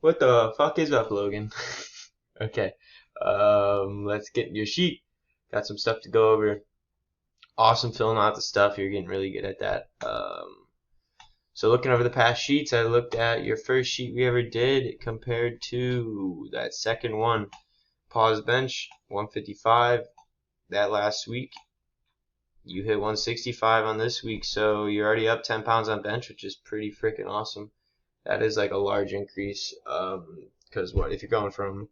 What the fuck is up, Logan? Okay. Let's get your sheet. Got some stuff to go over. Awesome filling out the stuff. You're getting really good at that. So looking over the past sheets, I looked at your first sheet we ever did compared to that second one. Pause bench, 155. That last week. You hit 165 on this week, so you're already up 10 pounds on bench, which is pretty freaking awesome. That is like a large increase. Because what if you're going from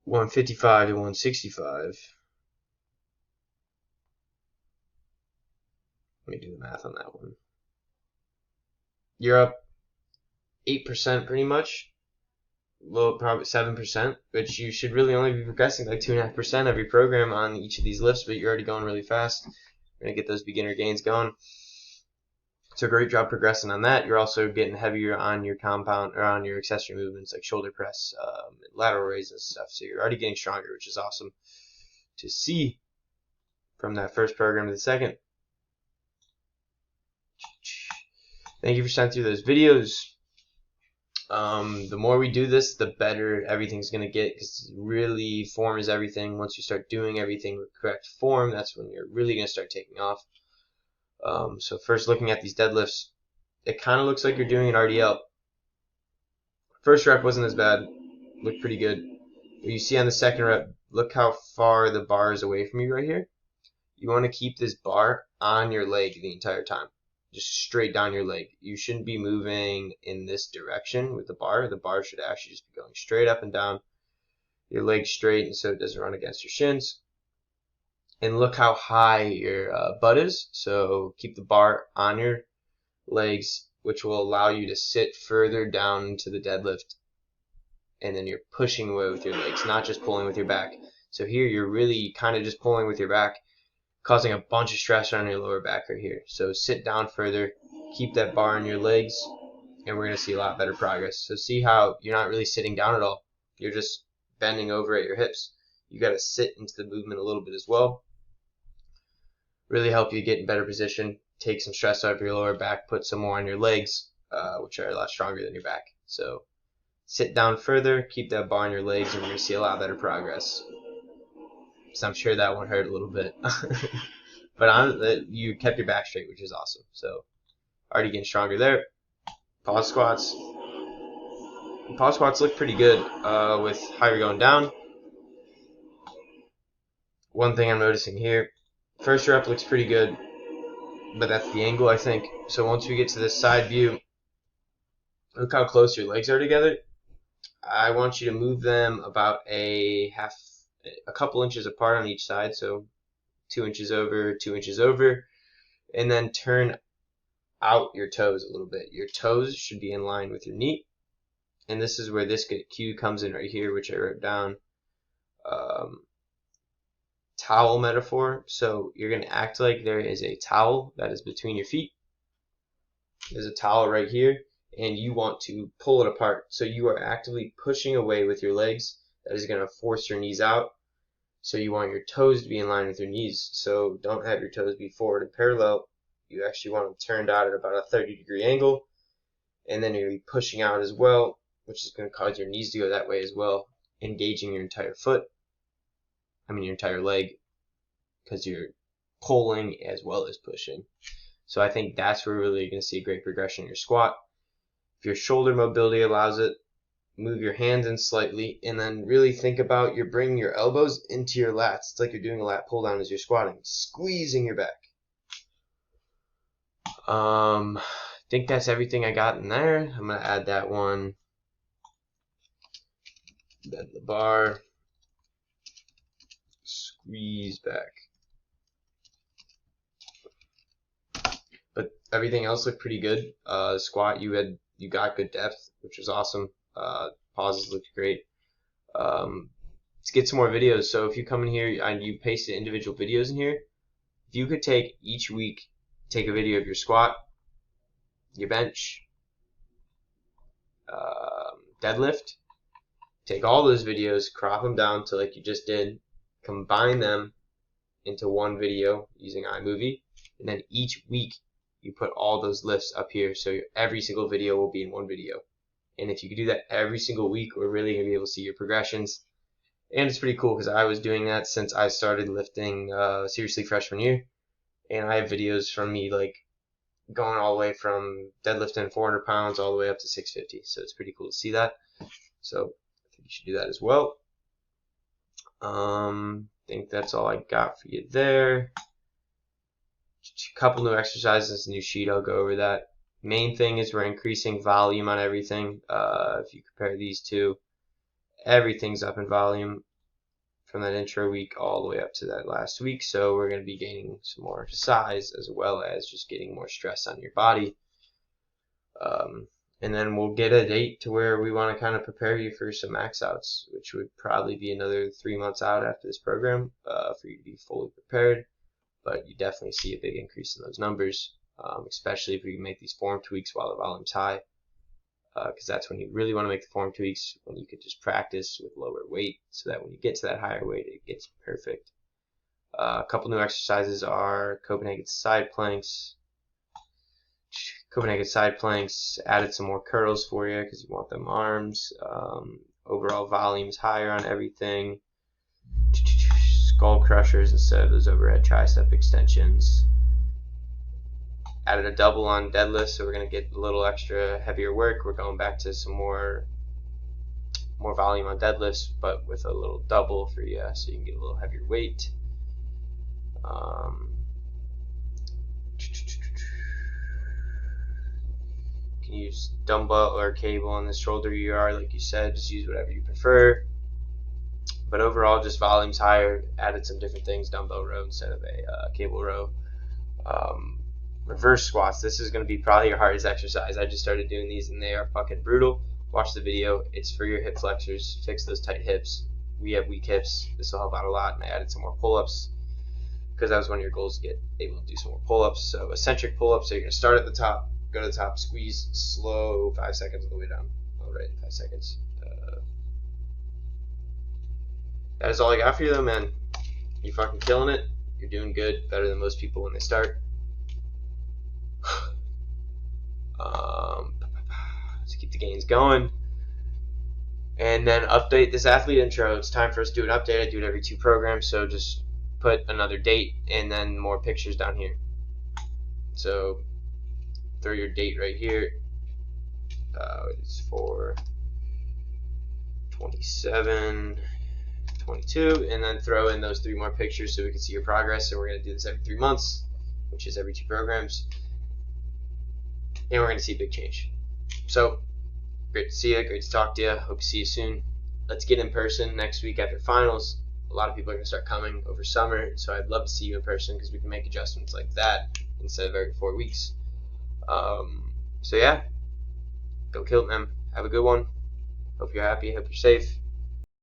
155 to 165? Let me do the math on that one. You're up 8% pretty much. Well, probably 7%, which you should really only be progressing like 2.5% of your program on each of these lifts, but you're already going really fast. You're going to get those beginner gains going. So great job progressing on that. You're also getting heavier on your compound or on your accessory movements like shoulder press, lateral raise and stuff. So you're already getting stronger, which is awesome to see from that first program to the second. Thank you for sending through those videos. The more we do this, the better everything's going to get, because really form is everything. Once you start doing everything with correct form, that's when you're really going to start taking off. So first, looking at these deadlifts, it kind of looks like you're doing an RDL. First rep wasn't as bad, looked pretty good. But you see on the second rep, look how far the bar is away from you right here. You want to keep this bar on your leg the entire time, just straight down your leg. You shouldn't be moving in this direction with the bar. The bar should actually just be going straight up and down, your leg straight, and so it doesn't run against your shins. And look how high your butt is. So keep the bar on your legs, which will allow you to sit further down into the deadlift. And then you're pushing away with your legs, not just pulling with your back. So here you're really kind of just pulling with your back, causing a bunch of stress on your lower back right here. So sit down further, keep that bar on your legs, and we're going to see a lot better progress. So see how you're not really sitting down at all. You're just bending over at your hips. You got to sit into the movement a little bit as well. Really help you get in better position, take some stress out of your lower back, put some more on your legs, which are a lot stronger than your back. So sit down further, keep that bar on your legs, and we're going to see a lot better progress. So I'm sure that one hurt a little bit. But you kept your back straight, which is awesome. So already getting stronger there. Pause squats. Pause squats look pretty good with how you're going down. One thing I'm noticing here, first rep looks pretty good, but that's the angle, I think. So once we get to this side view, look how close your legs are together. I want you to move them about a couple inches apart on each side. So 2 inches over, 2 inches over, and then turn out your toes a little bit. Your toes should be in line with your knee, and this is where this cue comes in right here, which I wrote down. Towel metaphor. So you're going to act like there is a towel that is between your feet. There's a towel right here, and you want to pull it apart. So you are actively pushing away with your legs. That is going to force your knees out. So you want your toes to be in line with your knees. So don't have your toes be forward and parallel. You actually want them turned out at about a 30-degree angle. And then you're going to be pushing out as well, which is going to cause your knees to go that way as well, engaging your entire your entire leg, because you're pulling as well as pushing. So I think that's where really you're going to see a great progression in your squat. If your shoulder mobility allows it, move your hands in slightly, and then really think about you're bringing your elbows into your lats. It's like you're doing a lat pull down as you're squatting, squeezing your back. I think that's everything I got in there. I'm going to add that one. Bend the bar. Squeeze back. But everything else looked pretty good. Squat, you got good depth, which was awesome. Pauses looked great. Let's get some more videos. So if you come in here and you paste the individual videos in here, if you could take each week, take a video of your squat, your bench, deadlift, take all those videos, crop them down to like you just did, combine them into one video using iMovie, and then each week you put all those lifts up here, so every single video will be in one video. And if you could do that every single week, we're really going to be able to see your progressions. And it's pretty cool because I was doing that since I started lifting seriously freshman year. And I have videos from me like going all the way from deadlifting 400 pounds all the way up to 650. So it's pretty cool to see that. So I think you should do that as well. I think that's all I got for you there. A couple new exercises, new sheet, I'll go over that. Main thing is we're increasing volume on everything. If you compare these two, everything's up in volume from that intro week all the way up to that last week. So we're going to be gaining some more size as well as just getting more stress on your body. And then we'll get a date to where we want to kind of prepare you for some max outs, which would probably be another 3 months out after this program for you to be fully prepared. But you definitely see a big increase in those numbers, especially if we can make these form tweaks while the volume's high, because that's when you really want to make the form tweaks, when you could just practice with lower weight so that when you get to that higher weight, it gets perfect. A couple new exercises are Copenhagen side planks. Copenhagen side planks, added some more curls for you because you want them arms. Overall volume's higher on everything. Skull crushers instead of those overhead tricep extensions. Added a double on deadlifts, so we're going to get a little extra heavier work. We're going back to some more volume on deadlifts, but with a little double for you, so you can get a little heavier weight. You can use dumbbell or cable on the shoulder UR, like you said. Just use whatever you prefer. But overall, just volume's higher. Added some different things, dumbbell row instead of a cable row. Reverse squats. This is going to be probably your hardest exercise. I just started doing these and they are fucking brutal. Watch the video. It's for your hip flexors. Fix those tight hips. We have weak hips. This will help out a lot. And I added some more pull-ups because that was one of your goals, to get able to do some more pull-ups. So eccentric pull-ups. So you're going to start at the top, go to the top, squeeze slow 5 seconds all the way down. All right, 5 seconds. That is all I got for you though, man. You're fucking killing it. You're doing good, better than most people when they start. Let's keep the gains going. And then update this athlete intro. It's time for us to do an update. I do it every 2 programs, so just put another date and then more pictures down here. So throw your date right here. It's for 27, 22, and then throw in those 3 more pictures so we can see your progress. So we're going to do this every 3 months, which is every 2 programs, and we're going to see a big change. So great to see you, great to talk to you. Hope to see you soon. Let's get in person next week after finals. A lot of people are going to start coming over summer, so I'd love to see you in person because we can make adjustments like that instead of every 4 weeks. So yeah, go kill it, man. Have a good one. Hope you're happy. Hope you're safe.